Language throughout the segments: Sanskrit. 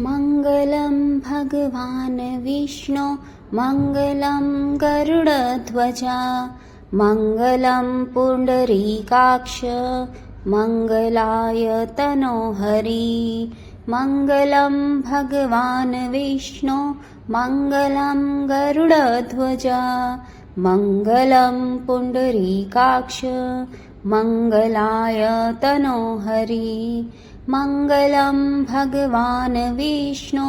मङ्गलं भगवान् विष्णु मङ्गलं गरुडध्वजा मङ्गलं पुण्डरीकाक्ष मङ्गलाय तनोहरि मङ्गलं भगवान् विष्णु मङ्गलं गरुडध्वजा मङ्गलं पुण्डरीकाक्ष मङ्गलाय तनोहरि मङ्गलं भगवान् विष्णु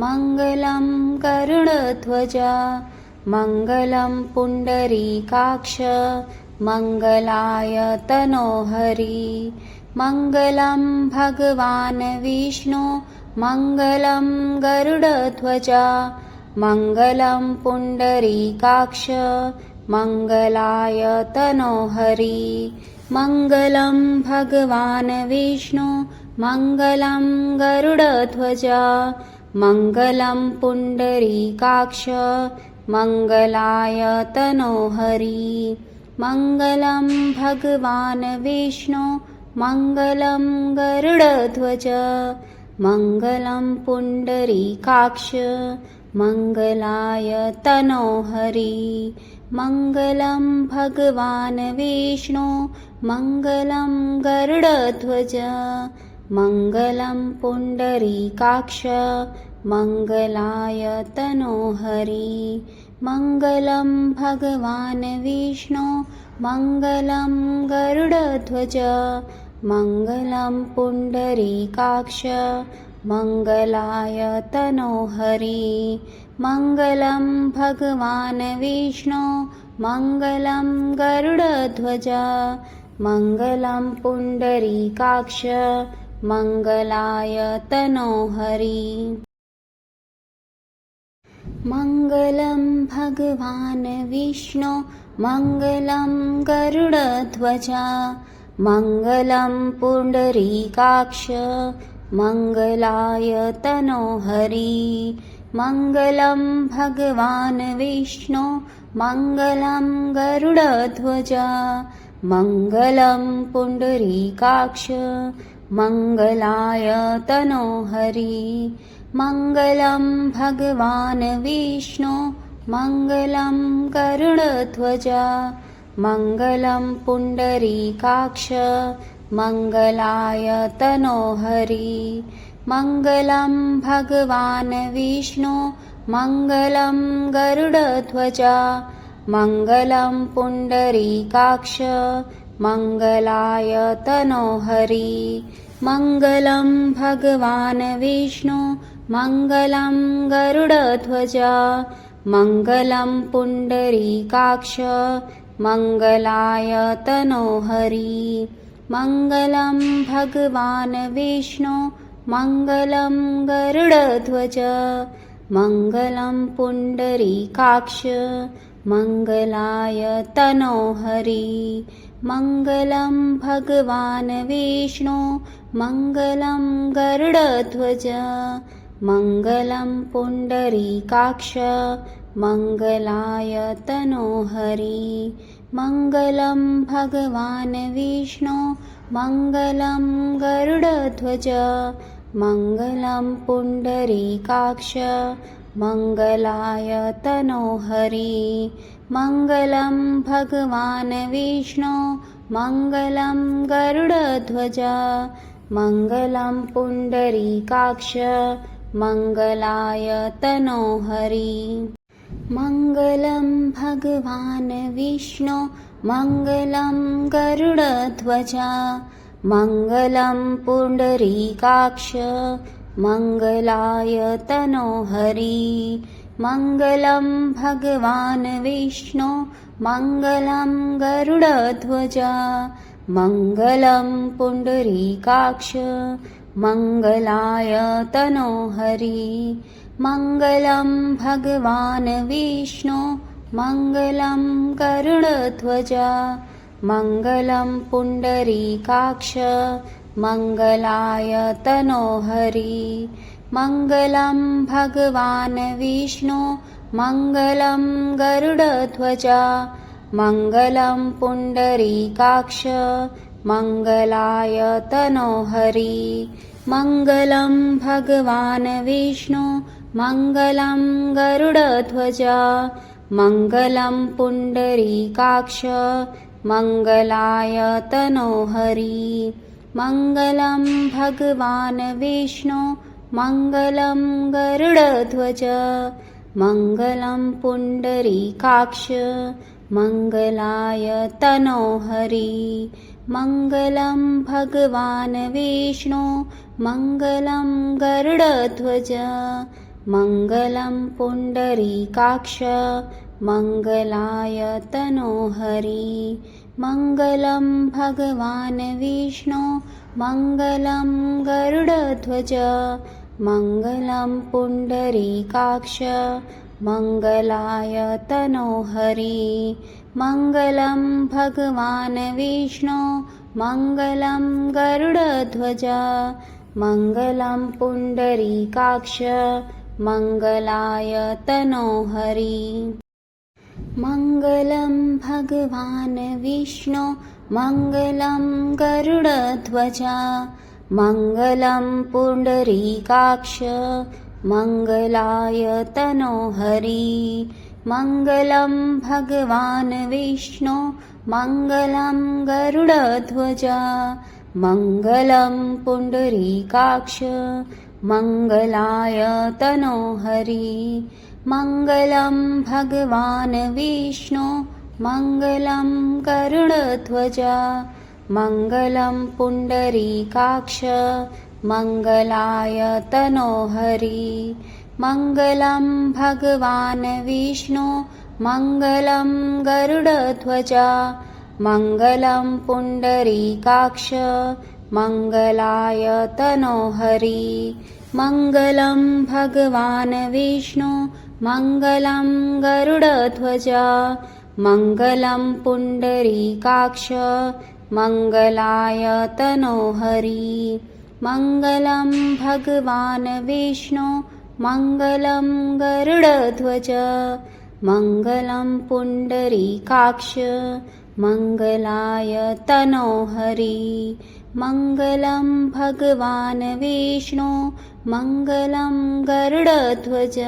मङ्गलं गरुडध्वजा मङ्गलं पुण्डरीकाक्ष मङ्गलाय तनोहरि मङ्गलं भगवान् विष्णु मङ्गलं गरुडध्वजा मङ्गलं पुण्डरीकाक्ष मङ्गलाय तनोहरि मङ्गलं भगवान् विष्णु मङ्गलं गरुडध्वजा मङ्गलं पुण्डरीकाक्ष मङ्गलाय तनोहरि मङ्गलं भगवान् विष्णु मङ्गलं गरुडध्वजा मङ्गलं पुण्डरीकाक्ष मङ्गलाय तनोहरि मङ्गलं भगवान् विष्णु मङ्गलं गरुडध्वजा मङ्गलं पुण्डरीकाक्ष मङ्गलाय तनोहरि मङ्गलं भगवान् विष्णु मङ्गलं गरुडध्वजा मङ्गलं पुण्डरीकाक्ष मङ्गलाय तनोहरि मङ्गलं भगवान् विष्णु मङ्गलं गरुडध्वजा मङ्गलं पुण्डरीकाक्ष मङ्गलाय तनोहरि मङ्गलं भगवान् विष्णु मङ्गलं गरुडध्वजा मङ्गलं पुण्डरीकाक्ष मङ्गलाय तनोहरि मङ्गलं भगवान् विष्णु मङ्गलं गरुडध्वजा मङ्गलं पुण्डरीकाक्ष मङ्गलाय तनोहरि मङ्गलं भगवान् विष्णु मङ्गलं गरुडध्वजा मङ्गलं पुण्डरीकाक्ष मङ्गलाय तनोहरि मङ्गलं भगवान् विष्णु मङ्गलं गरुडध्वजा मङ्गलं पुण्डरीकाक्ष मङ्गलाय तनोहरि मङ्गलं भगवान् विष्णु मङ्गलं गरुडध्वजा मङ्गलं पुण्डरीकाक्ष मङ्गलाय तनोहरि मङ्गलं भगवान् विष्णु मङ्गलं गरुडध्वजा मङ्गलं पुण्डरीकाक्ष मङ्गलाय तनोहरि मङ्गलं भगवान् विष्णु मङ्गलं गरुडध्वजा मङ्गलं पुण्डरीकाक्ष मङ्गलाय तनोहरि मङ्गलं भगवान् विष्णु मङ्गलं गरुडध्वजा मङ्गलं पुण्डरीकाक्ष मङ्गलाय तनोहरि मङ्गलं भगवान् विष्णु मङ्गलं गरुडध्वजा मङ्गलं पुण्डरीकाक्ष मङ्गलाय तनोहरि मङ्गलं भगवान् विष्णु मङ्गलं गरुडध्वजा मङ्गलं पुण्डरीकाक्ष मङ्गलाय तनोहरि मङ्गलं भगवान् विष्णु मङ्गलं गरुडध्वजा मङ्गलं पुण्डरीकाक्ष मङ्गलाय तनोहरि मङ्गलं भगवान् विष्णु मङ्गलं गरुडध्वजा मङ्गलं पुण्डरीकाक्ष मङ्गलाय तनोहरि मङ्गलं भगवान् विष्णु मङ्गलं गरुडध्वजा मङ्गलं पुण्डरीकाक्ष मङ्गलाय तनोहरि मङ्गलं भगवान् विष्णु मङ्गलं गरुडध्वज मङ्गलं पुण्डरीकाक्ष मङ्गलाय तनोहरि मङ्गलं भगवान् विष्णु मङ्गलं गरुडध्वज मङ्गलं पुण्डरीकाक्ष मङ्गलाय तनोहरि मङ्गलं भगवान् विष्णु मङ्गलं गरुडध्वज मङ्गलं पुण्डरीकाक्ष मङ्गलाय तनोहरि मङ्गलं भगवान् विष्णु मङ्गलं गरुडध्वज मङ्गलं पुण्डरीकाक्ष मङ्गलाय तनोहरि मङ्गलं भगवान् विष्णु मङ्गलं गरुडध्वज मङ्गलं पुण्डरीकाक्ष मङ्गलाय तनोहरि मङ्गलं भगवान् विष्णु मङ्गलं गरुडध्वज मङ्गलं पुण्डरीकाक्ष मङ्गलाय तनोहरि मङ्गलं भगवान् विष्णु मङ्गलं गरुडध्वज मङ्गलं पुण्डरीकाक्ष मङ्गलाय तनोहरि मङ्गलं भगवान् विष्णु मङ्गलं गरुडध्वज मङ्गलं पुण्डरीकाक्ष मङ्गलाय तनोहरि मङ्गलं भगवान् विष्णु मङ्गलं गरुडध्वज मङ्गलं पुण्डरीकाक्ष मङ्गलाय तनोहरि मङ्गलं भगवान् विष्णु मङ्गलं गरुडध्वज मङ्गलं पुण्डरीकाक्ष मङ्गलाय तनोहरि मङ्गलं भगवान् विष्णु मङ्गलं गरुडध्वज मङ्गलं पुण्डरीकाक्ष मङ्गलाय तनोहरि मङ्गलं भगवान् विष्णु मङ्गलं गरुडध्वज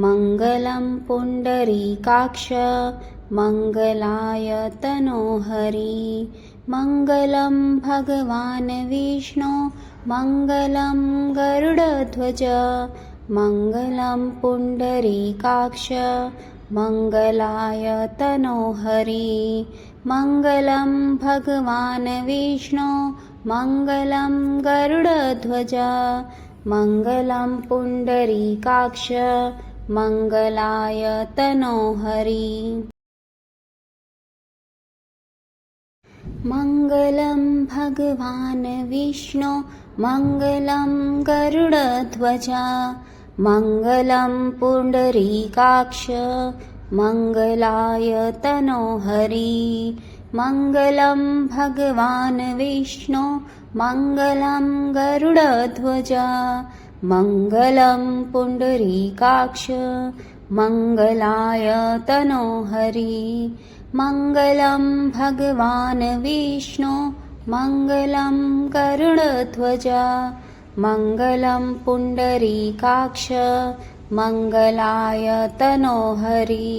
मङ्गलं पुण्डरीकाक्ष मङ्गलाय तनोहरि मङ्गलं भगवान् विष्णु मङ्गलं गरुडध्वज मङ्गलं पुण्डरीकाक्ष मङ्गलाय तनोहरि मङ्गलं भगवान् विष्णु मङ्गलं गरुडध्वज मङ्गलं पुण्डरीकाक्ष मङ्गलाय तनोहरि मङ्गलं भगवान् विष्णु मङ्गलं गरुडध्वज मङ्गलं पुण्डरीकाक्ष मङ्गलाय तनोहरि मङ्गलं भगवान् विष्णु मङ्गलं गरुडध्वज मङ्गलं पुण्डरीकाक्ष मङ्गलाय तनोहरि मङ्गलं भगवान् विष्णु मङ्गलं गरुडध्वज मङ्गलं पुण्डरीकाक्ष मङ्गलाय तनोहरि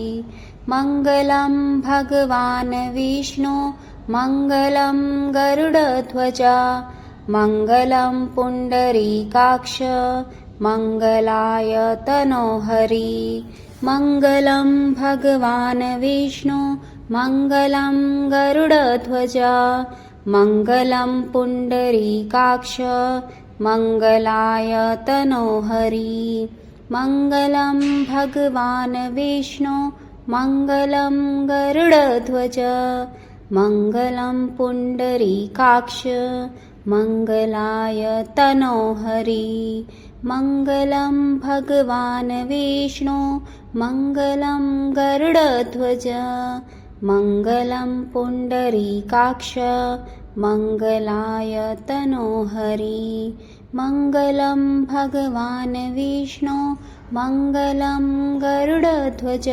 मङ्गलं भगवान् विष्णु मङ्गलं गरुडध्वज मङ्गलं पुण्डरीकाक्ष मङ्गलाय तनोहरि मङ्गलं भगवान् विष्णु मङ्गलं गरुडध्वज मङ्गलं पुण्डरीकाक्ष मङ्गलाय तनोहरि मङ्गलं भगवान् विष्णु मङ्गलं गरुडध्वज मङ्गलं पुण्डरीकाक्ष मङ्गलाय तनोहरि मङ्गलं भगवान् विष्णु मङ्गलं गरुडध्वज मङ्गलं पुण्डरीकाक्ष मङ्गलाय तनोहरि मङ्गलं भगवान् विष्णु मङ्गलं गरुडध्वज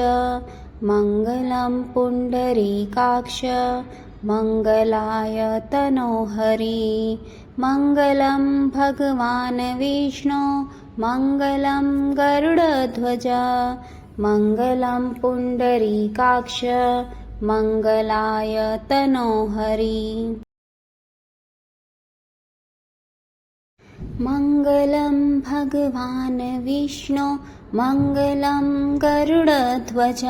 मङ्गलं पुण्डरीकाक्ष मङ्गलाय तनोहरि मङ्गलं भगवान् विष्णो मङ्गलं गरुडध्वज मङ्गलं पुण्डरीकाक्ष मङ्गलाय तनोहरि मङ्गलं भगवान् विष्णो मङ्गलं गरुडध्वज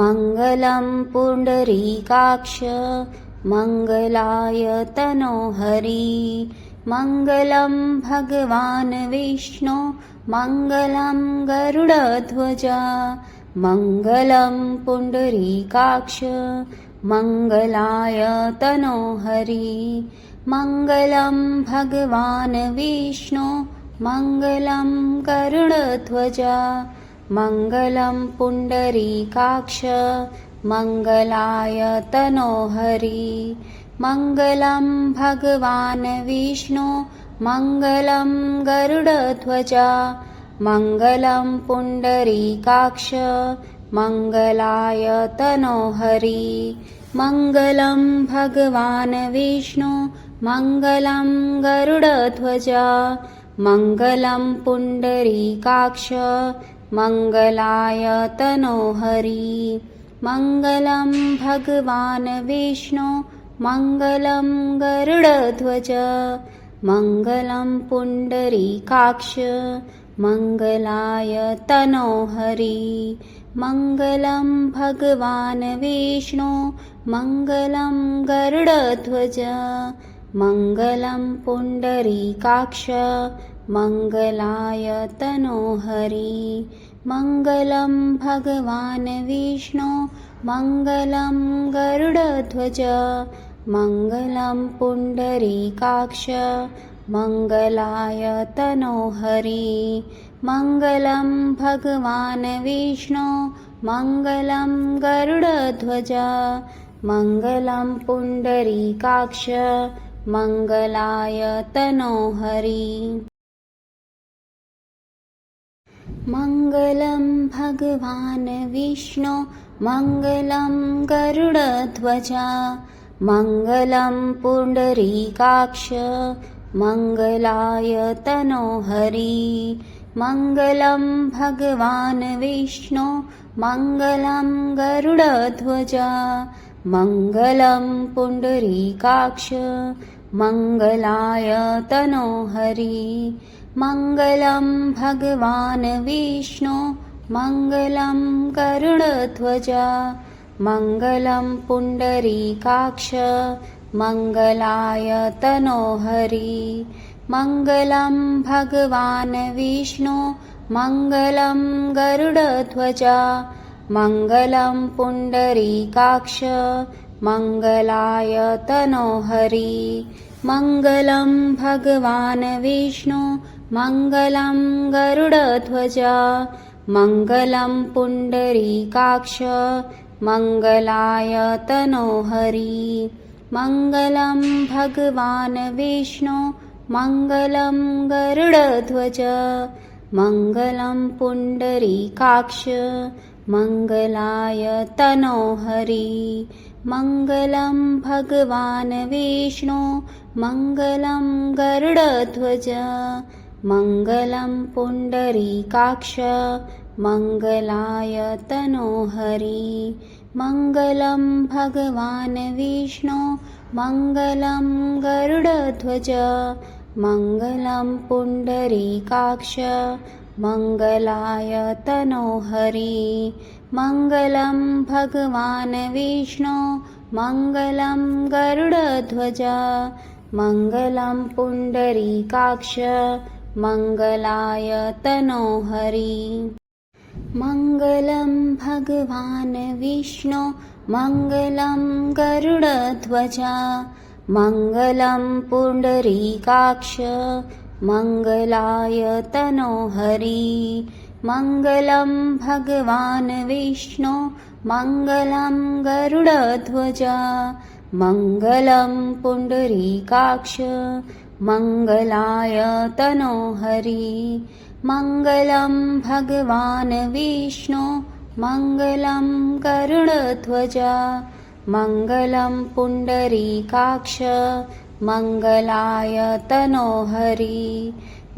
मङ्गलं पुण्डरीकाक्ष मङ्गलाय तनोहरि मङ्गलं भगवान् विष्णो मङ्गलं गरुडध्वज मङ्गलं पुण्डरीकाक्ष मङ्गलाय तनोहरि मङ्गलं भगवान् विष्णो मङ्गलं गरुडध्वज मङ्गलं पुण्डरीकाक्ष मङ्गलाय तनोहरि मङ्गलं भगवान् विष्णो मङ्गलं गरुडध्वज मङ्गलं पुण्डरीकाक्ष मङ्गलाय तनोहरि मङ्गलं भगवान् विष्णो मङ्गलं गरुडध्वज मङ्गलं पुण्डरीकाक्ष मङ्गलाय तनोहरि मङ्गलं भगवान् विष्णो मङ्गलं गरुडध्वज मङ्गलं पुण्डरीकाक्ष मङ्गलाय तनोहरि मङ्गलं भगवान् विष्णो मङ्गलं गरुडध्वज मङ्गलं पुण्डरीकाक्ष मङ्गलाय तनोहरि मङ्गलं भगवान् विष्णो मङ्गलं गरुडध्वज मङ्गलं पुण्डरीकाक्ष मङ्गलाय तनोहरि मङ्गलं भगवान् विष्णो मङ्गलं गरुडध्वज मङ्गलं पुण्डरीकाक्ष मङ्गलाय तनोहरि मङ्गलं भगवान् विष्णो मङ्गलं गरुडध्वज मङ्गलं पुण्डरीकाक्ष मङ्गलाय तनोहरि मङ्गलं भगवान् विष्णो मङ्गलं गरुडध्वज मङ्गलं पुण्डरीकाक्ष मङ्गलाय तनोहरि मङ्गलं भगवान् विष्णो मङ्गलं गरुडध्वज मङ्गलं पुण्डरीकाक्ष मङ्गलाय तनोहरि मङ्गलं भगवान् विष्णो मङ्गलं गरुडध्वज मङ्गलं पुण्डरीकाक्ष मङ्गलाय तनोहरि मङ्गलं भगवान् विष्णो मङ्गलं गरुडध्वज मङ्गलं पुण्डरीकाक्ष मङ्गलाय तनोहरि मङ्गलं भगवान् विष्णो मङ्गलं गरुडध्वज मङ्गलं पुण्डरीकाक्ष मङ्गलाय तनोहरि मङ्गलं भगवान् विष्णो मङ्गलं गरुडध्वज मङ्गलं पुण्डरीकाक्ष मङ्गलाय तनोहरि मङ्गलं भगवान् विष्णो मङ्गलं गरुडध्वज मङ्गलं पुण्डरीकाक्ष मङ्गलाय तनोहरि मङ्गलं भगवान् विष्णो मङ्गलं गरुडध्वज मङ्गलं पुण्डरीकाक्ष मङ्गलाय तनोहरि मङ्गलं भगवान् विष्णो मङ्गलं गरुडध्वज मङ्गलं पुण्डरीकाक्ष मङ्गलाय तनोहरि मङ्गलं भगवान् विष्णो मङ्गलं गरुडध्वज मङ्गलं पुण्डरीकाक्ष मङ्गलाय तनोहरि मङ्गलं भगवान् विष्णो मङ्गलं गरुडध्वज मङ्गलं पुण्डरीकाक्ष मङ्गलाय तनोहरि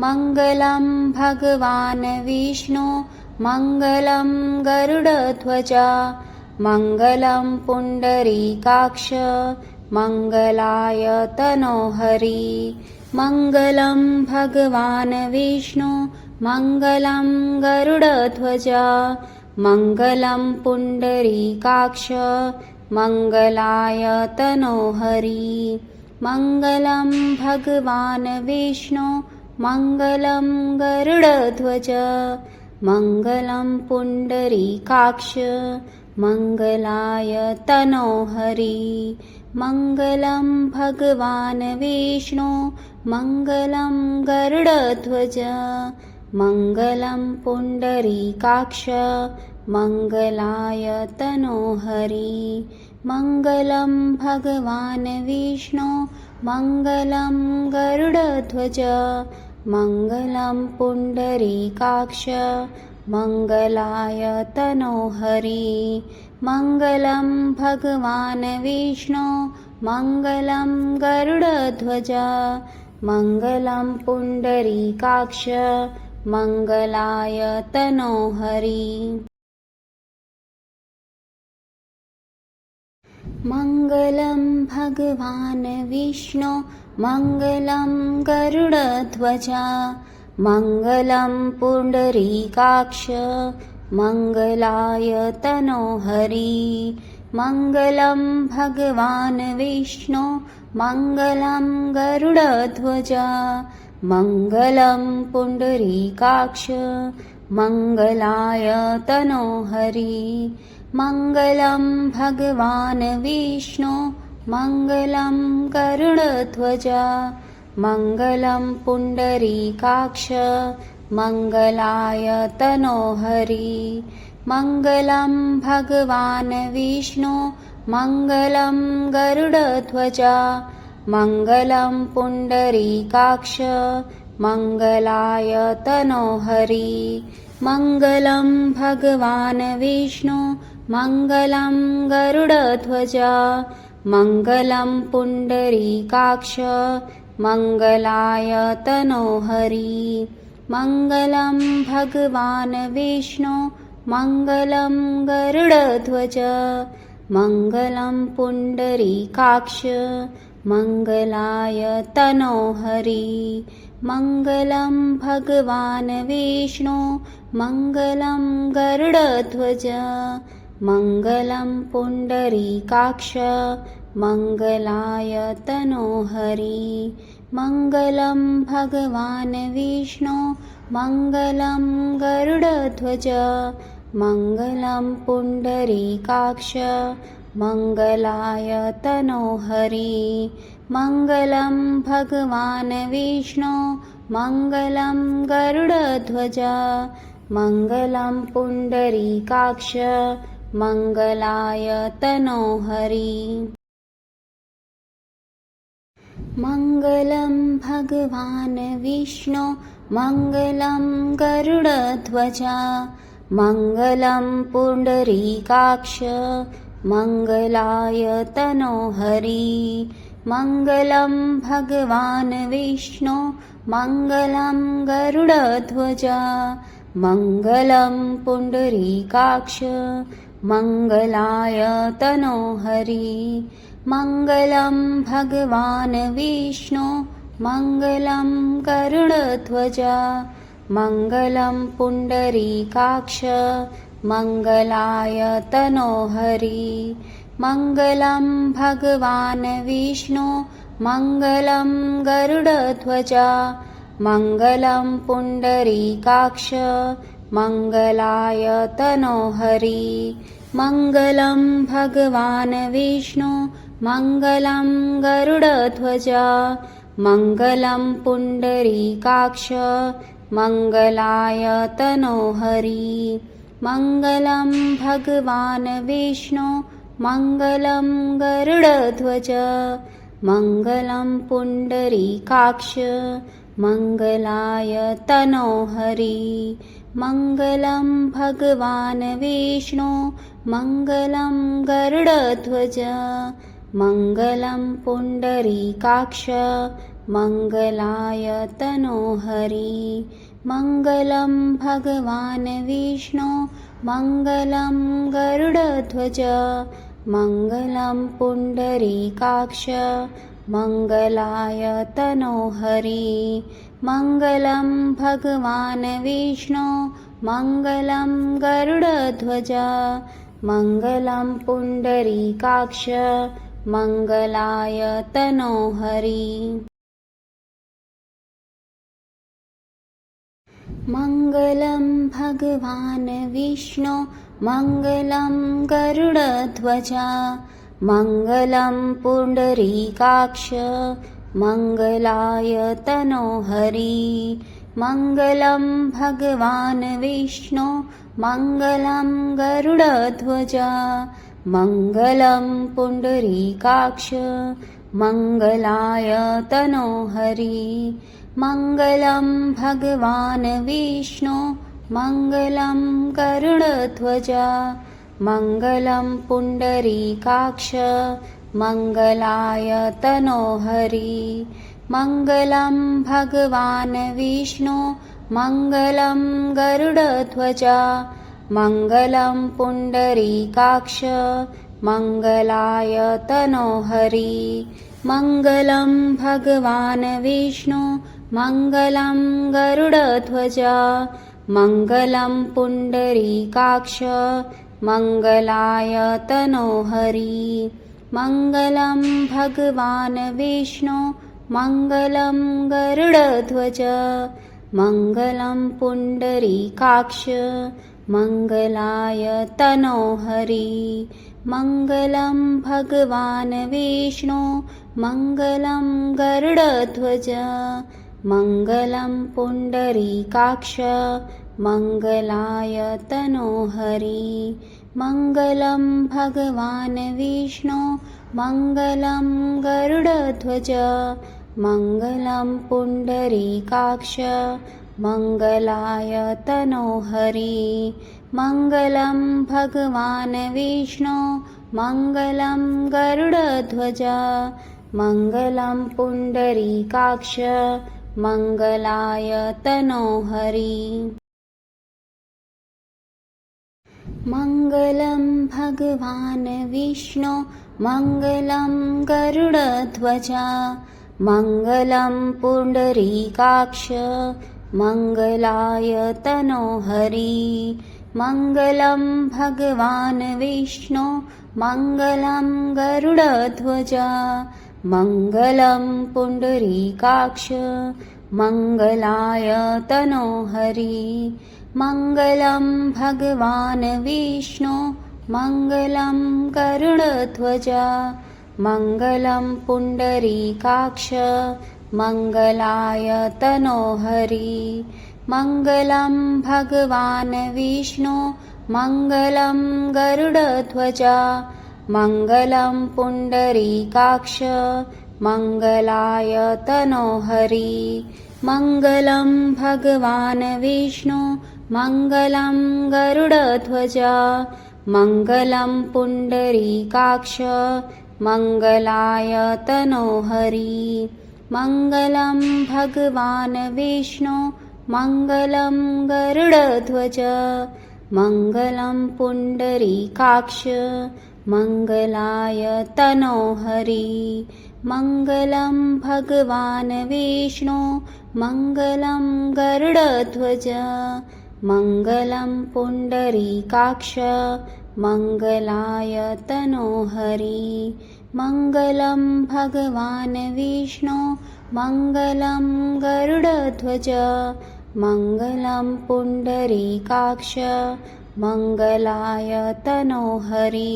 मङ्गलं भगवान् विष्णु मङ्गलं गरुडध्वजा मङ्गलं पुण्डरीकाक्ष मङ्गलाय तनोहरि मङ्गलं भगवान् विष्णु मङ्गलं गरुडध्वजा मङ्गलं पुण्डरीकाक्ष मङ्गलाय तनोहरि मङ्गलं भगवान् विष्णु मङ्गलं गरुडध्वजा मङ्गलं पुण्डरीकाक्ष मङ्गलाय तनोहरि मङ्गलं भगवान् विष्णु मङ्गलं गरुडध्वजा मङ्गलं पुण्डरीकाक्ष मङ्गलाय तनोहरि मङ्गलं भगवान् विष्णु मङ्गलं गरुडध्वजा मङ्गलं पुण्डरीकाक्ष मङ्गलाय तनोहरि मङ्गलं भगवान् विष्णु मङ्गलं गरुडध्वजा मङ्गलं पुण्डरीकाक्ष मङ्गलाय तनोहरि मङ्गलं भगवान् विष्णु मङ्गलं गरुडध्वजा मङ्गलं पुण्डरीकाक्ष मङ्गलाय तनोहरि मङ्गलं भगवान् विष्णु मङ्गलं गरुडध्वजा मङ्गलं पुण्डरीकाक्ष मङ्गलाय तनोहरि मङ्गलं भगवान् विष्णु मङ्गलं गरुडध्वजा मङ्गलं पुण्डरीकाक्ष मङ्गलाय तनोहरि मङ्गलं भगवान् विष्णु मङ्गलं गरुडध्वजा मङ्गलं पुण्डरीकाक्ष मङ्गलाय तनोहरि मङ्गलं भगवान् विष्णु मङ्गलं गरुडध्वजा मङ्गलं पुण्डरीकाक्ष मङ्गलाय तनोहरि मङ्गलं भगवान् विष्णु मङ्गलं गरुडध्वजा मङ्गलं पुण्डरीकाक्ष मङ्गलाय तनोहरि मङ्गलं भगवान् विष्णु मङ्गलं गरुडध्वजा मङ्गलं पुण्डरीकाक्ष मङ्गलाय तनोहरि मङ्गलं भगवान् विष्णु मङ्गलं गरुडध्वजा मङ्गलं पुण्डरीकाक्ष मङ्गलाय तनोहरि मङ्गलं भगवान् विष्णु मङ्गलं गरुडध्वजा मङ्गलं पुण्डरीकाक्ष मङ्गलाय तनोहरि मङ्गलं भगवान् विष्णु मङ्गलं गरुडध्वजा मङ्गलं पुण्डरीकाक्ष मङ्गलाय तनोहरि मङ्गलं भगवान् विष्णु मङ्गलं गरुडध्वजा मङ्गलं पुण्डरीकाक्ष मङ्गलाय तनोहरि मङ्गलं भगवान् विष्णु मङ्गलं गरुडध्वजा मङ्गलं पुण्डरीकाक्ष मङ्गलाय तनोहरि मङ्गलं भगवान् विष्णु मङ्गलं गरुडध्वजा मङ्गलं पुण्डरीकाक्ष मङ्गलाय तनोहरि मङ्गलं भगवान् विष्णु मङ्गलं गरुडध्वजा मङ्गलं पुण्डरीकाक्ष मङ्गलाय तनोहरि मङ्गलं भगवान् विष्णु मङ्गलं गरुडध्वजा मङ्गलं पुण्डरीकाक्ष मङ्गलाय तनोहरि मङ्गलं भगवान् विष्णु मङ्गलं गरुडध्वजा मङ्गलं पुण्डरीकाक्ष मङ्गलाय तनोहरि मङ्गलं भगवान् विष्णु मङ्गलं गरुडध्वज मङ्गलं पुण्डरीकाक्ष मङ्गलाय तनोहरि मङ्गलं भगवान् विष्णु मङ्गलं गरुडध्वज मङ्गलं पुण्डरीकाक्ष मङ्गलाय तनोहरि मङ्गलं भगवान् विष्णु मङ्गलं गरुडध्वज मङ्गलं पुण्डरीकाक्ष मङ्गलाय तनोहरि मङ्गलं भगवान् विष्णु मङ्गलं गरुडध्वज मङ्गलं पुण्डरीकाक्ष मङ्गलाय तनोहरि मङ्गलं भगवान् विष्णु मङ्गलं गरुडध्वज मङ्गलं पुण्डरीकाक्ष मङ्गलाय तनोहरि मङ्गलं भगवान् विष्णु मङ्गलं गरुडध्वज मङ्गलं पुण्डरीकाक्ष मङ्गलाय तनोहरि मङ्गलं भगवान् विष्णु मङ्गलं गरुडध्वज मङ्गलं पुण्डरीकाक्ष मङ्गलाय तनोहरि मङ्गलं भगवान् विष्णु मङ्गलं गरुडध्वज मङ्गलं पुण्डरीकाक्ष मङ्गलाय तनोहरि मङ्गलं भगवान् विष्णु मङ्गलं गरुडध्वज मङ्गलं पुण्डरीकाक्ष मङ्गलाय तनोहरि मङ्गलं भगवान् विष्णु मङ्गलं गरुडध्वज मङ्गलं पुण्डरीकाक्ष मङ्गलाय तनोहरि मङ्गलं भगवान् विष्णु मङ्गलं गरुडध्वज मङ्गलं पुण्डरीकाक्ष मङ्गलाय तनोहरि मङ्गलं भगवान् विष्णु मङ्गलं गरुडध्वज मङ्गलं पुण्डरीकाक्ष मङ्गलाय तनोहरि मङ्गलं भगवान् विष्णु मङ्गलं गरुडध्वज मङ्गलं पुण्डरीकाक्ष मङ्गलाय तनोहरि मङ्गलं भगवान् विष्णु मङ्गलं गरुडध्वज मङ्गलं पुण्डरीकाक्ष मङ्गलाय तनोहरि मङ्गलं भगवान् विष्णु मङ्गलं गरुडध्वज मङ्गलं पुण्डरीकाक्ष मङ्गलाय तनोहरि मङ्गलं भगवान् विष्णु मङ्गलं गरुडध्वज मङ्गलं पुण्डरीकाक्ष मङ्गलाय तनोहरि मङ्गलं भगवान् विष्णु मङ्गलं गरुडध्वज मङ्गलं पुण्डरीकाक्ष मङ्गलाय तनोहरि मङ्गलं भगवान् विष्णु मङ्गलं गरुडध्वज मङ्गलं पुण्डरीकाक्ष मङ्गलाय तनोहरि मङ्गलं भगवान् विष्णु मङ्गलं गरुडध्वज मङ्गलं पुण्डरीकाक्ष मङ्गलाय तनोहरि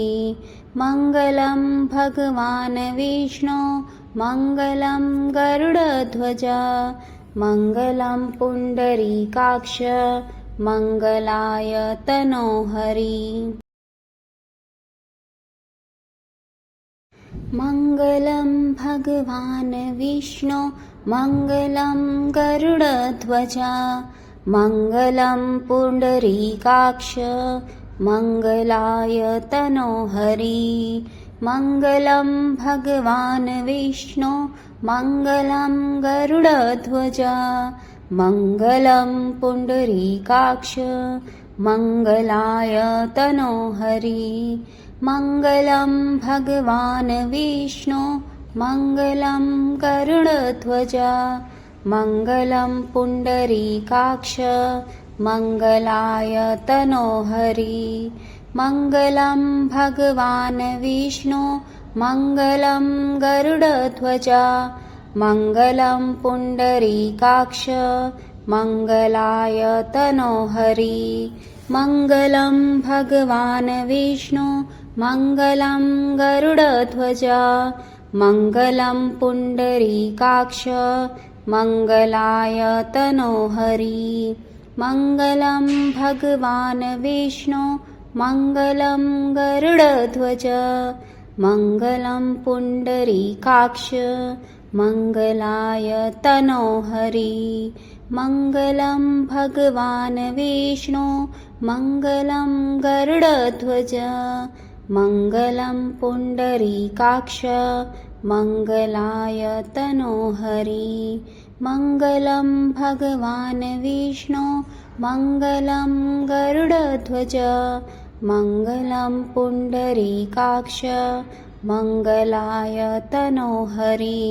मङ्गलं भगवान् विष्णु मङ्गलं गरुडध्वज मङ्गलं पुण्डरीकाक्ष मङ्गलाय तनोहरि मङ्गलं भगवान् विष्णु मङ्गलं गरुडध्वज मङ्गलं पुण्डरीकाक्ष मङ्गलाय तनोहरि मङ्गलं भगवान् विष्णु मङ्गलं गरुडध्वज मङ्गलं पुण्डरीकाक्ष मङ्गलाय तनोहरि मङ्गलं भगवान् विष्णु मङ्गलं गरुडध्वज मङ्गलं पुण्डरीकाक्ष मङ्गलाय तनोहरि मङ्गलं भगवान् विष्णु मङ्गलं गरुडध्वज मङ्गलं पुण्डरीकाक्ष मङ्गलाय तनोहरि मङ्गलं भगवान् विष्णु मङ्गलं गरुडध्वज मङ्गलं पुण्डरीकाक्ष मङ्गलाय तनोहरि मङ्गलं भगवान् विष्णु मङ्गलं गरुडध्वज मङ्गलं पुण्डरीकाक्ष मङ्गलाय तनोहरि मङ्गलं भगवान् विष्णु मङ्गलं गरुडध्वज मङ्गलं पुण्डरीकाक्ष मङ्गलाय तनोहरि मङ्गलं भगवान् विष्णु मङ्गलं गरुडध्वज मङ्गलं पुण्डरीकाक्ष मङ्गलाय तनोहरि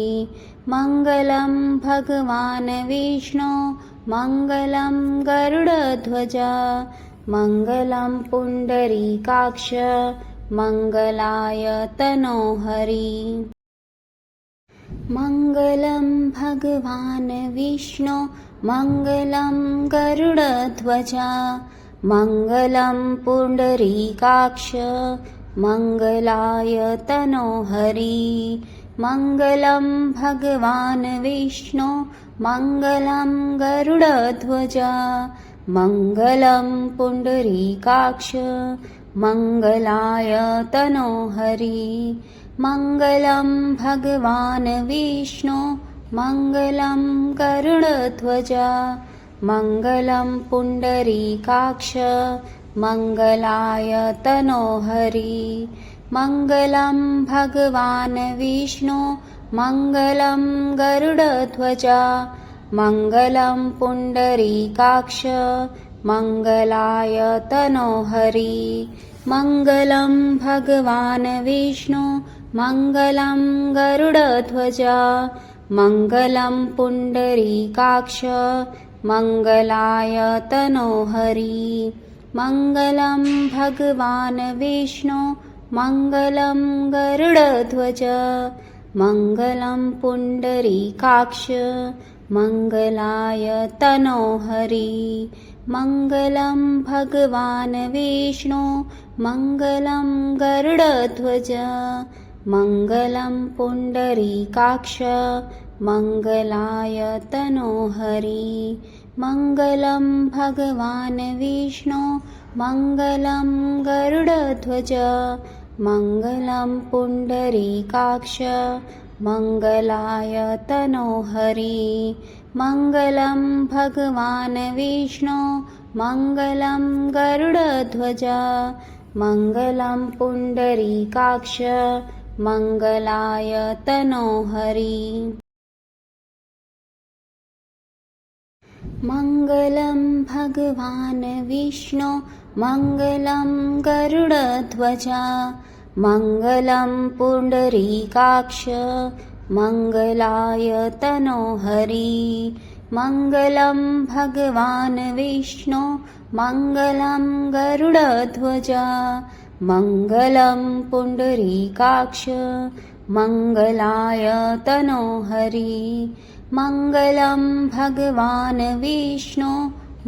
मङ्गलं भगवान् विष्णु मङ्गलं गरुडध्वज मङ्गलं पुण्डरीकाक्ष मङ्गलाय तनोहरि मङ्गलं भगवान् विष्णु मङ्गलं गरुडध्वज मङ्गलं पुण्डरीकाक्ष मङ्गलाय तनोहरि मङ्गलं भगवान् विष्णु मङ्गलं गरुडध्वज मङ्गलं पुण्डरीकाक्ष मङ्गलाय तनोहरि मङ्गलं भगवान् विष्णु मङ्गलं गरुडध्वज मङ्गलं पुण्डरीकाक्ष मङ्गलाय तनोहरि मङ्गलं भगवान् विष्णु मङ्गलं गरुडध्वज मङ्गलं पुण्डरीकाक्ष मङ्गलाय तनोहरि मङ्गलं भगवान् विष्णु मङ्गलं गरुडध्वज मङ्गलं पुण्डरीकाक्ष मङ्गलाय तनोहरि मङ्गलं भगवान् विष्णु मङ्गलं गरुडध्वज मङ्गलं पुण्डरीकाक्ष मङ्गलाय तनोहरि मङ्गलं भगवान् विष्णु मङ्गलं गरुडध्वज मङ्गलं पुण्डरीकाक्ष मङ्गलाय तनोहरि मङ्गलं भगवान् विष्णु मङ्गलं गरुडध्वज मङ्गलं पुण्डरीकाक्ष मङ्गलाय तनोहरि मङ्गलं भगवान् विष्णु मङ्गलं गरुडध्वज मङ्गलं पुण्डरीकाक्ष मङ्गलाय तनोहरि मङ्गलं भगवान् विष्णु मङ्गलं गरुडध्वज मङ्गलं पुण्डरीकाक्ष मङ्गलाय तनोहरि मङ्गलं भगवान् विष्णु मङ्गलं गरुडध्वज मङ्गलं पुण्डरीकाक्ष मङ्गलाय तनोहरि मङ्गलं भगवान् विष्णु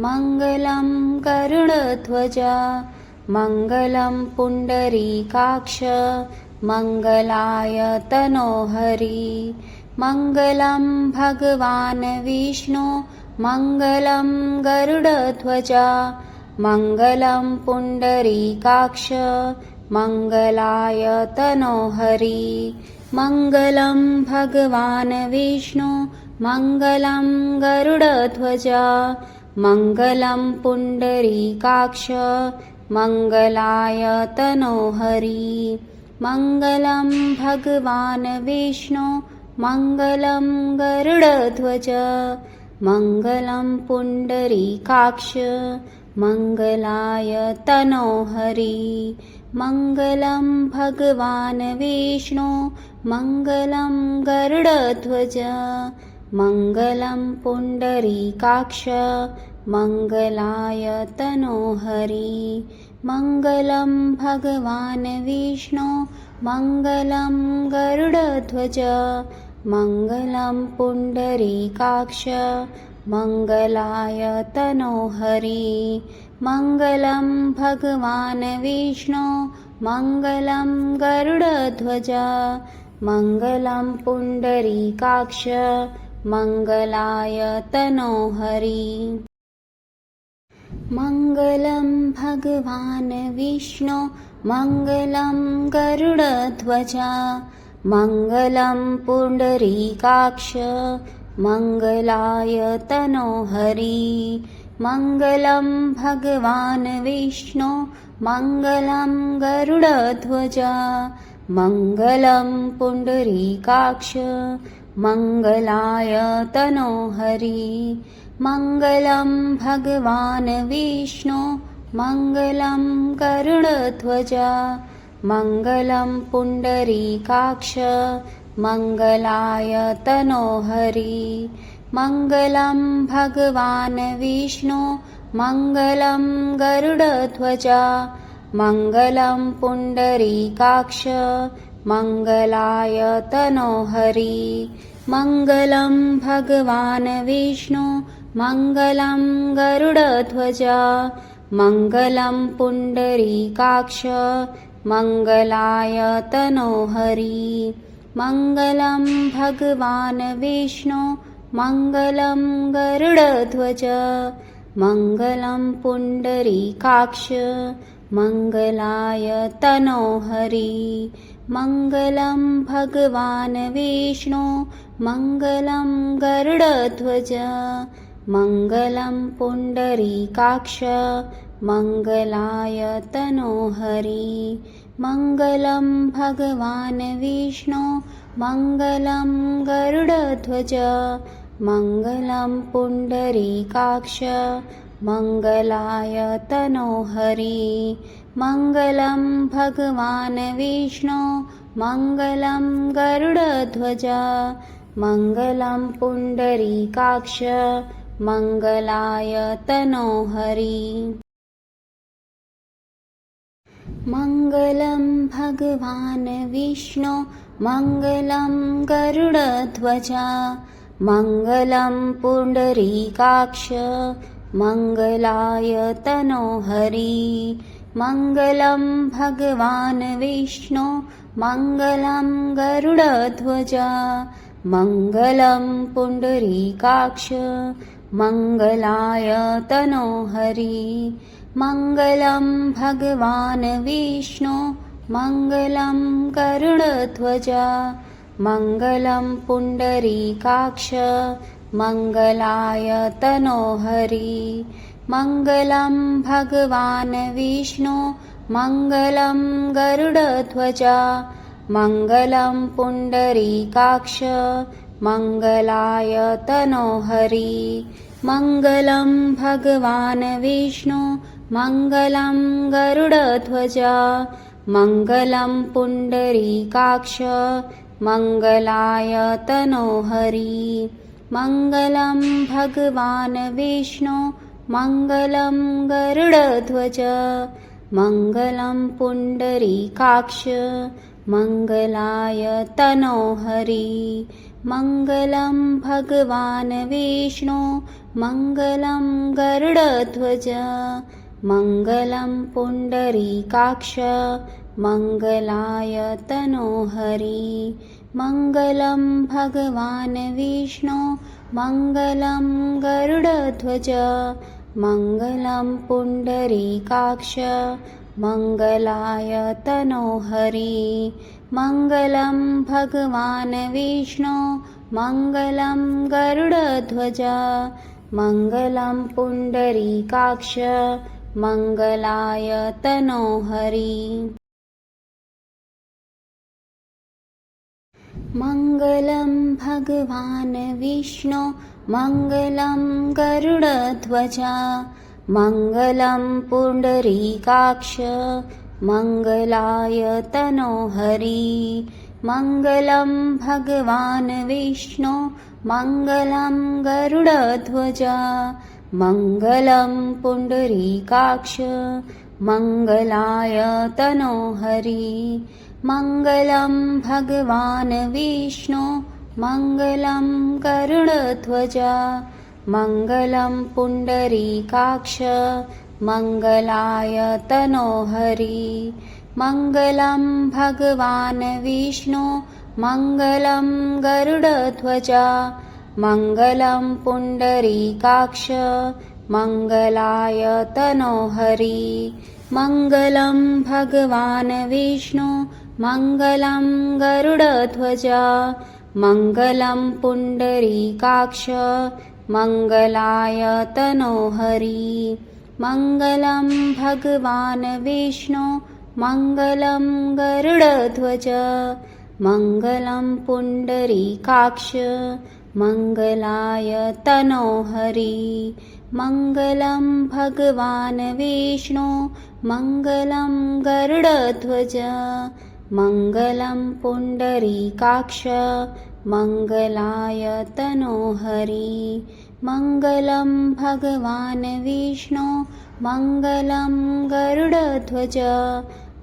मङ्गलं गरुडध्वज मङ्गलं पुण्डरीकाक्ष मङ्गलाय तनोहरि मङ्गलं भगवान् विष्णु मङ्गलं गरुडध्वज मङ्गलं पुण्डरीकाक्ष मङ्गलाय तनोहरि मङ्गलं भगवान् विष्णु मङ्गलं गरुडध्वज मङ्गलं पुण्डरीकाक्ष मङ्गलाय तनोहरि मङ्गलं भगवान् विष्णु मङ्गलं गरुडध्वज मङ्गलं पुण्डरीकाक्ष मङ्गलाय तनोहरि मङ्गलं भगवान् विष्णु मङ्गलं गरुडध्वज मङ्गलं पुण्डरीकाक्ष मङ्गलाय तनोहरि मङ्गलं भगवान् विष्णु मङ्गलं गरुडध्वज मङ्गलं पुण्डरीकाक्ष मङ्गलाय तनोहरि मङ्गलं भगवान् विष्णु मङ्गलं गरुडध्वज मङ्गलं पुण्डरीकाक्ष मङ्गलाय तनोहरि मङ्गलं भगवान् विष्णु मङ्गलं गरुडध्वज मङ्गलं पुण्डरीकाक्ष मङ्गलाय तनोहरि मङ्गलं भगवान् विष्णु मङ्गलं गरुडध्वज मङ्गलं पुण्डरीकाक्ष मङ्गलाय तनोहरि मङ्गलं भगवान् विष्णु मङ्गलं गरुडध्वज मङ्गलं पुण्डरीकाक्ष मङ्गलाय तनोहरि मङ्गलं भगवान् विष्णु मङ्गलं गरुडध्वज मङ्गलं पुण्डरीकाक्ष मङ्गलाय तनोहरि मङ्गलं भगवान् विष्णु मङ्गलं गरुडध्वज मङ्गलं पुण्डरीकाक्ष मङ्गलाय तनोहरि मङ्गलं भगवान् विष्णु मङ्गलं गरुडध्वज मङ्गलं पुण्डरीकाक्ष मङ्गलाय तनोहरि मङ्गलं भगवान् विष्णु मङ्गलं गरुडध्वज मङ्गलं पुण्डरीकाक्ष मङ्गलाय तनोहरि मङ्गलं भगवान् विष्णु मङ्गलं गरुडध्वज मङ्गलं पुण्डरीकाक्ष मङ्गलाय तनोहरि मङ्गलं भगवान् विष्णु मङ्गलं गरुडध्वज मङ्गलं पुण्डरीकाक्ष मङ्गलाय तनोहरि मङ्गलं भगवान् विष्णु मङ्गलं गरुडध्वज मङ्गलं पुण्डरीकाक्ष मङ्गलाय तनोहरि मङ्गलं भगवान् विष्णु मङ्गलं गरुडध्वज मङ्गलं पुण्डरीकाक्ष मङ्गलाय तनोहरि मङ्गलं भगवान् विष्णु मङ्गलं गरुडध्वज मङ्गलं पुण्डरीकाक्ष मङ्गलाय तनोहरि मङ्गलं भगवान् विष्णु मङ्गलं गरुडध्वज मङ्गलं पुण्डरीकाक्ष मङ्गलाय तनोहरि मङ्गलं भगवान् विष्णु मङ्गलं गरुडध्वज मङ्गलं पुण्डरीकाक्ष मङ्गलाय तनोहरि मङ्गलं भगवान् विष्णु मङ्गलं गरुडध्वज मङ्गलं पुण्डरीकाक्ष मङ्गलाय तनोहरि मङ्गलं भगवान् विष्णु मङ्गलं गरुडध्वज मङ्गलं पुण्डरीकाक्ष मङ्गलाय तनोहरि मङ्गलं भगवान् विष्णु मङ्गलं गरुडध्वज मङ्गलं पुण्डरीकाक्ष मङ्गलाय तनोहरि मङ्गलं भगवान् विष्णु मङ्गलं गरुडध्वज मङ्गलं पुण्डरीकाक्ष मङ्गलाय तनोहरि। मङ्गलं भगवान् विष्णु मङ्गलं गरुडध्वजा मङ्गलं पुण्डरीकाक्ष मङ्गलाय तनोहरि मङ्गलं भगवान् विष्णु मङ्गलं गरुडध्वजा मङ्गलं पुण्डरीकाक्ष मङ्गलाय तनोहरि मङ्गलं भगवान् विष्णु मङ्गलं गरुडध्वजा मङ्गलं पुण्डरीकाक्ष मङ्गलाय तनोहरि मङ्गलं भगवान् विष्णु मङ्गलं गरुडध्वजा मङ्गलं पुण्डरीकाक्ष मङ्गलाय तनोहरि मङ्गलं भगवान् विष्णु मङ्गलं गरुडध्वजा मङ्गलं पुण्डरीकाक्ष मङ्गलाय तनोहरि मङ्गलं भगवान् विष्णु मङ्गलं गरुडध्वजा मङ्गलं पुण्डरीकाक्ष मङ्गलाय तनोहरि मङ्गलं भगवान् विष्णु मङ्गलं गरुडध्वजा मङ्गलं पुण्डरीकाक्ष मङ्गलाय तनोहरि मङ्गलं भगवान् विष्णु मङ्गलं गरुडध्वजा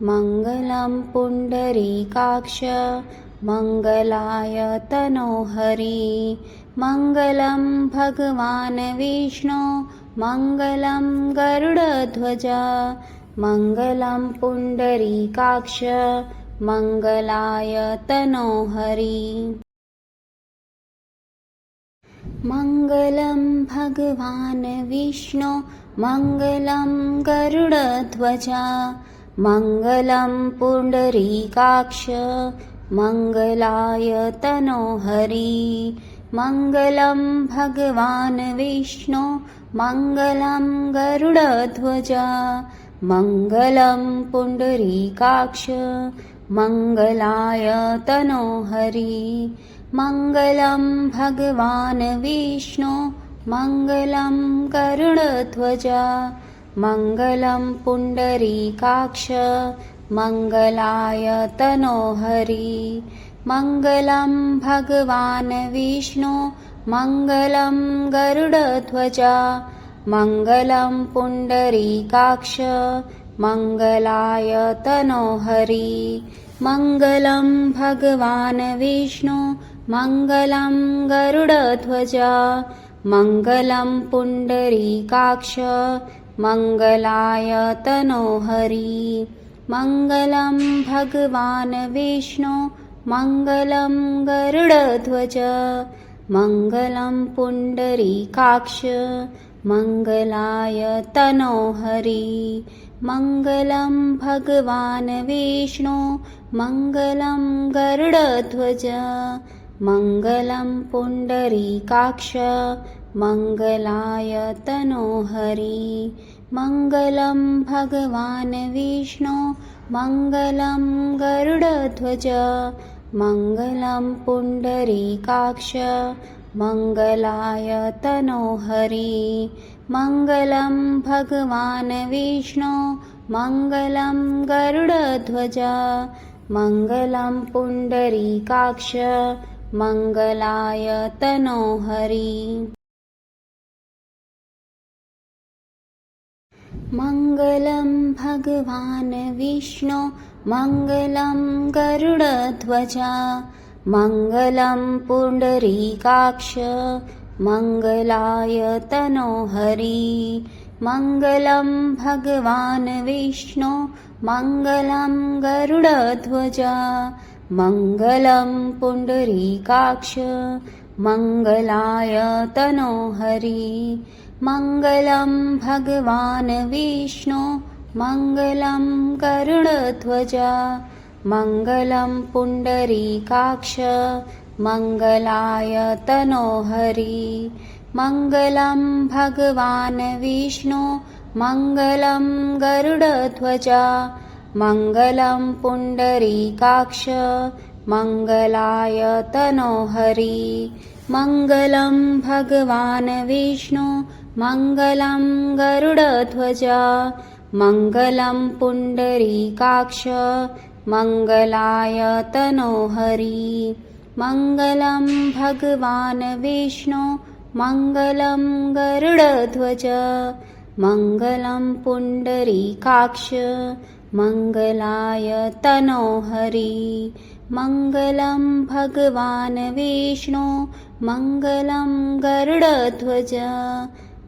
मङ्गलं पुण्डरीकाक्ष मङ्गलाय तनोहरि मङ्गलं भगवान् विष्णु मङ्गलं गरुडध्वजा मङ्गलं पुण्डरीकाक्ष मङ्गलाय तनोहरि मङ्गलं भगवान् विष्णु मङ्गलं गरुडध्वजा मङ्गलं पुण्डरीकाक्ष मङ्गलाय तनोहरि मङ्गलं भगवान् विष्णु मङ्गलं गरुडध्वजा मङ्गलं पुण्डरीकाक्ष मङ्गलाय तनोहरि मङ्गलं भगवान् विष्णु मङ्गलं गरुडध्वजा मङ्गलं पुण्डरीकाक्ष मङ्गलाय तनोहरि मङ्गलं भगवान् विष्णु मङ्गलं गरुडध्वजा मङ्गलं पुण्डरीकाक्ष मङ्गलाय तनोहरि मङ्गलं भगवान् विष्णु मङ्गलं गरुडध्वजा मङ्गलं पुण्डरीकाक्ष मङ्गलाय तनोहरि मङ्गलं भगवान् विष्णु मङ्गलं गरुडध्वजा मङ्गलं पुण्डरीकाक्ष मङ्गलाय तनोहरि मङ्गलं भगवान् विष्णु मङ्गलं गरुडध्वजा मङ्गलं पुण्डरीकाक्ष मङ्गलाय तनोहरि मङ्गलं भगवान् विष्णु मङ्गलं गरुडध्वजा मङ्गलं पुण्डरीकाक्ष मङ्गलाय तनोहरि मङ्गलं भगवान् विष्णु मङ्गलं गरुडध्वजा मङ्गलं पुण्डरीकाक्ष मङ्गलाय तनोहरि मङ्गलं भगवान् विष्णु मङ्गलं गरुडध्वजा मङ्गलं पुण्डरीकाक्ष मङ्गलाय तनोहरि मङ्गलं भगवान् विष्णु मङ्गलं गरुडध्वजा मङ्गलं पुण्डरीकाक्ष मङ्गलाय तनोहरि मङ्गलं भगवान् विष्णु मङ्गलं गरुडध्वजा मङ्गलं पुण्डरीकाक्ष मङ्गलाय तनोहरि मङ्गलं भगवान् विष्णु मङ्गलं गरुडध्वजा मङ्गलं पुण्डरीकाक्ष मङ्गलाय तनोहरि मङ्गलं भगवान् विष्णु मङ्गलं गरुडध्वज मङ्गलं पुण्डरीकाक्ष मङ्गलाय तनोहरि मङ्गलं भगवान् विष्णु मङ्गलं गरुडध्वज मङ्गलं पुण्डरीकाक्ष मङ्गलाय तनोहरि मङ्गलं भगवान् विष्णु मङ्गलं गरुडध्वज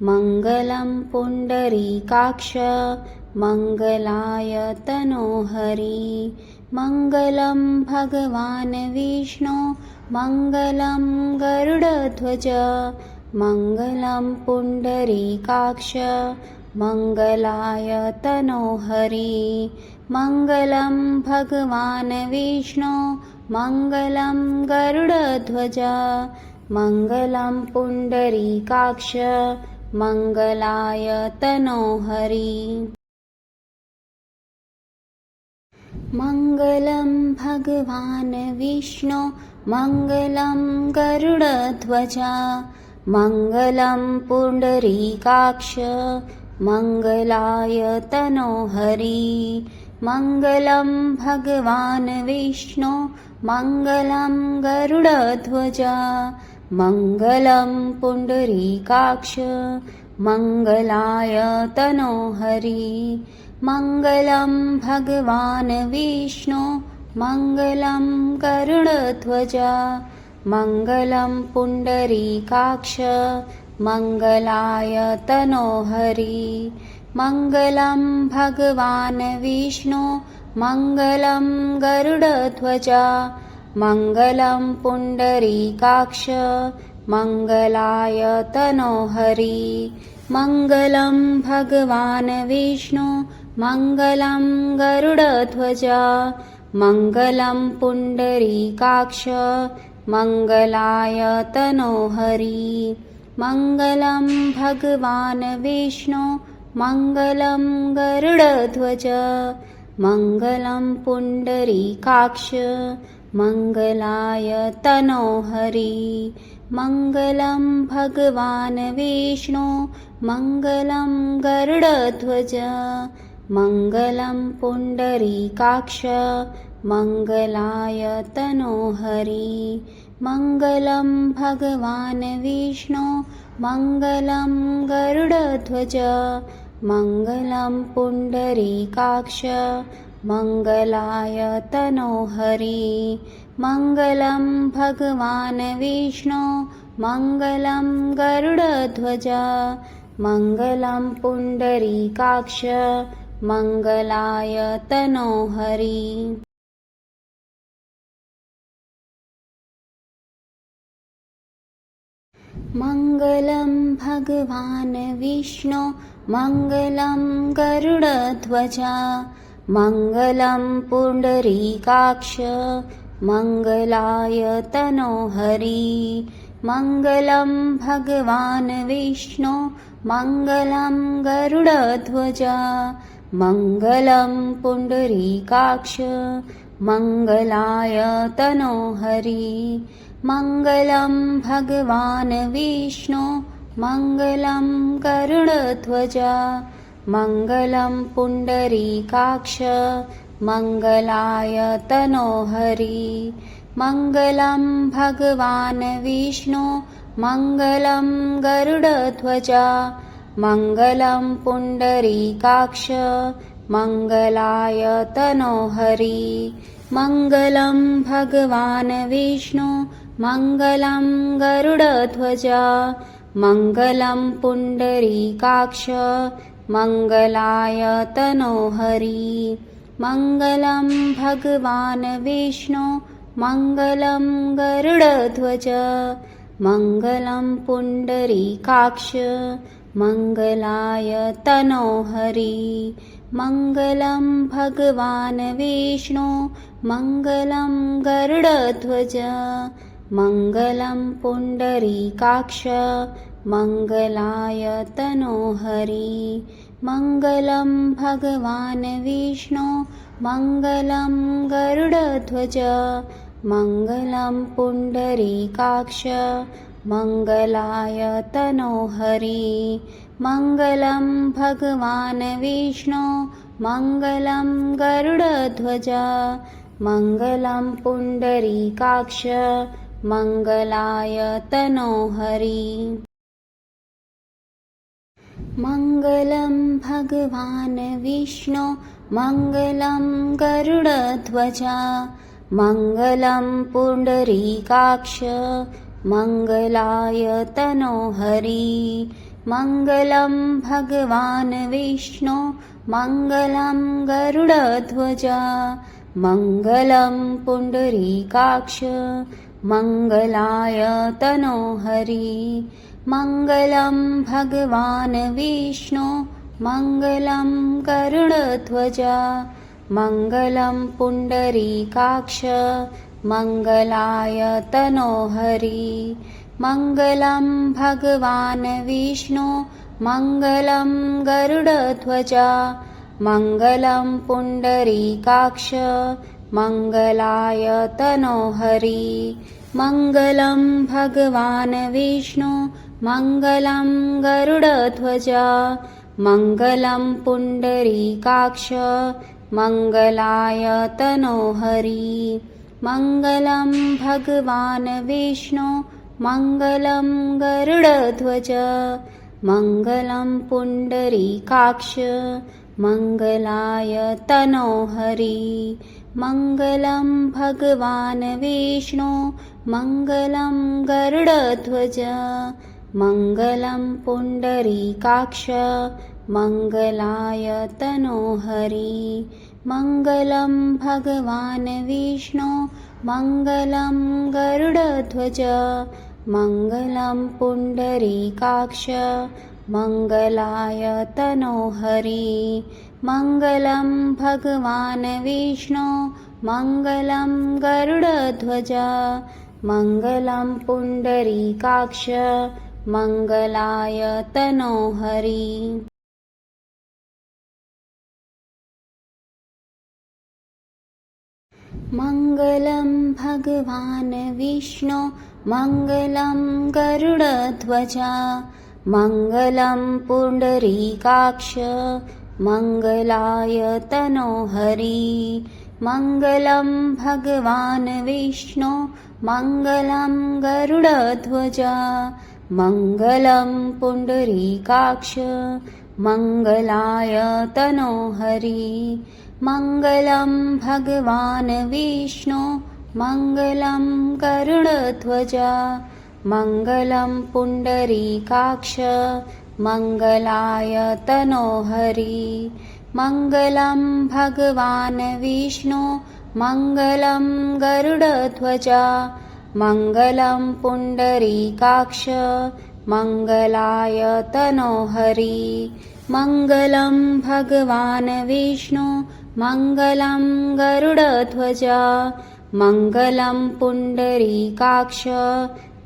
मङ्गलं पुण्डरीकाक्ष मङ्गलाय तनोहरि मङ्गलं भगवान् विष्णु मङ्गलं गरुडध्वज मङ्गलं पुण्डरीकाक्ष मङ्गलाय तनोहरि मङ्गलं भगवान् विष्णु मङ्गलं गरुडध्वज मङ्गलं पुण्डरीकाक्ष मङ्गलाय तनोहरि मङ्गलं भगवान् विष्णु मङ्गलं गरुडध्वज मङ्गलं पुण्डरीकाक्ष मङ्गलाय तनोहरि मङ्गलं भगवान् विष्णु मङ्गलं गरुडध्वज मङ्गलं पुण्डरीकाक्ष मङ्गलाय तनोहरि मङ्गलं भगवान् विष्णु मङ्गलं गरुडध्वज मङ्गलं पुण्डरीकाक्ष मङ्गलाय तनोहरि मङ्गलं भगवान् विष्णु मङ्गलं गरुडध्वज मङ्गलं पुण्डरीकाक्ष मङ्गलाय तनोहरि मङ्गलं भगवान् विष्णु मङ्गलं गरुडध्वज मङ्गलं पुण्डरीकाक्ष मङ्गलाय तनोहरि मङ्गलं भगवान् विष्णु मङ्गलं गरुडध्वज मङ्गलं पुण्डरीकाक्ष मङ्गलाय तनोहरि मङ्गलं भगवान् विष्णु मङ्गलं गरुडध्वज मङ्गलं पुण्डरीकाक्ष मङ्गलाय तनोहरि मङ्गलं भगवान् विष्णु मङ्गलं गरुडध्वज मङ्गलं पुण्डरीकाक्ष मङ्गलाय तनोहरि मङ्गलं भगवान् विष्णु मङ्गलं गरुडध्वज मङ्गलं पुण्डरीकाक्ष मङ्गलाय तनोहरि मङ्गलं भगवान् विष्णु मङ्गलं गरुडध्वज मङ्गलं पुण्डरीकाक्ष मङ्गलाय तनोहरि मङ्गलं भगवान् विष्णु मङ्गलं गरुडध्वज मङ्गलं पुण्डरीकाक्ष मङ्गलाय तनोहरि मङ्गलं भगवान् विष्णु मङ्गलं गरुडध्वज मङ्गलं पुण्डरीकाक्ष मङ्गलाय तनोहरि मङ्गलं भगवान् विष्णु मङ्गलं गरुडध्वज मङ्गलं पुण्डरीकाक्ष मङ्गलाय तनोहरि मङ्गलं भगवान् विष्णु मङ्गलं गरुडध्वज मङ्गलं पुण्डरीकाक्ष मङ्गलाय तनोहरि मङ्गलं भगवान् विष्णु मङ्गलं गरुडध्वज मङ्गलं पुण्डरीकाक्ष मङ्गलाय तनोहरि मङ्गलं भगवान् विष्णु मङ्गलं गरुडध्वज मङ्गलं पुण्डरीकाक्ष मङ्गलाय तनोहरि मङ्गलं भगवान् विष्णु मङ्गलं गरुडध्वज मङ्गलं पुण्डरीकाक्ष मङ्गलाय तनोहरि मङ्गलं भगवान् विष्णु मङ्गलं गरुडध्वज मङ्गलं पुण्डरीकाक्ष मङ्गलाय तनोहरि मङ्गलं भगवान् विष्णु मङ्गलं गरुडध्वज मङ्गलं पुण्डरीकाक्ष मङ्गलाय तनोहरि मङ्गलं भगवान् विष्णु मङ्गलं गरुडध्वज मङ्गलं पुण्डरीकाक्ष मङ्गलाय तनोहरि मङ्गलं भगवान् विष्णु मङ्गलं गरुडध्वज मङ्गलं पुण्डरीकाक्ष मङ्गलाय तनोहरि मङ्गलं भगवान् विष्णु मङ्गलं गरुडध्वज मङ्गलं पुण्डरीकाक्ष मङ्गलाय तनोहरि मङ्गलं भगवान् विष्णु मङ्गलं गरुडध्वज मङ्गलं पुण्डरीकाक्ष मङ्गलाय तनोहरि मङ्गलं भगवान् विष्णु मङ्गलं गरुडध्वज मङ्गलं पुण्डरीकाक्ष मङ्गलाय तनोहरि मङ्गलं भगवान् विष्णु मङ्गलं गरुडध्वज मङ्गलं पुण्डरीकाक्ष मङ्गलाय तनोहरि मङ्गलं भगवान् विष्णु मङ्गलं गरुडध्वज मङ्गलं पुण्डरीकाक्ष मङ्गलाय तनोहरि मङ्गलं भगवान् विष्णु मङ्गलं गरुडध्वज मङ्गलं पुण्डरीकाक्ष मङ्गलाय तनोहरि मङ्गलं भगवान् विष्णु मङ्गलं गरुडध्वज मङ्गलं पुण्डरीकाक्ष मङ्गलाय तनोहरि मङ्गलं भगवान् विष्णु मङ्गलं गरुडध्वज मङ्गलं पुण्डरीकाक्ष मङ्गलाय तनोहरि मङ्गलं भगवान् विष्णु मङ्गलं गरुडध्वज मङ्गलं पुण्डरीकाक्ष मङ्गलाय तनोहरि मङ्गलं भगवान् विष्णु मङ्गलं गरुडध्वज मङ्गलं पुण्डरीकाक्ष मङ्गलाय तनोहरि मङ्गलं भगवान् विष्णु मङ्गलं गरुडध्वज मङ्गलं पुण्डरीकाक्ष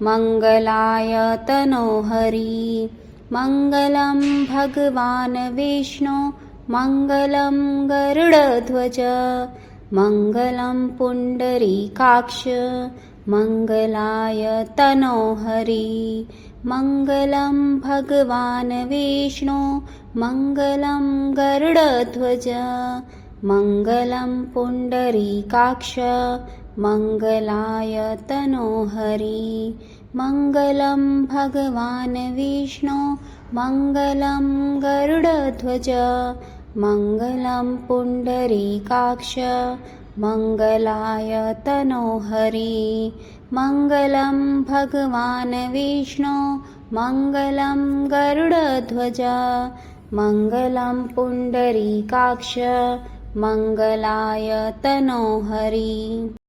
मङ्गलाय तनोहरि मङ्गलं भगवान् विष्णु मङ्गलं गरुडध्वज मङ्गलं पुण्डरीकाक्ष मङ्गलाय तनोहरि मङ्गलं भगवान् विष्णु मङ्गलं गरुडध्वज मङ्गलं पुण्डरीकाक्ष मङ्गलाय तनोहरि मङ्गलं भगवान् विष्णु मङ्गलं गरुडध्वज मङ्गलं पुण्डरीकाक्ष मङ्गलाय तनोहरि मङ्गलं भगवान् विष्णु मङ्गलं गरुडध्वज मङ्गलं पुण्डरीकाक्ष मङ्गलाय तनोहरि।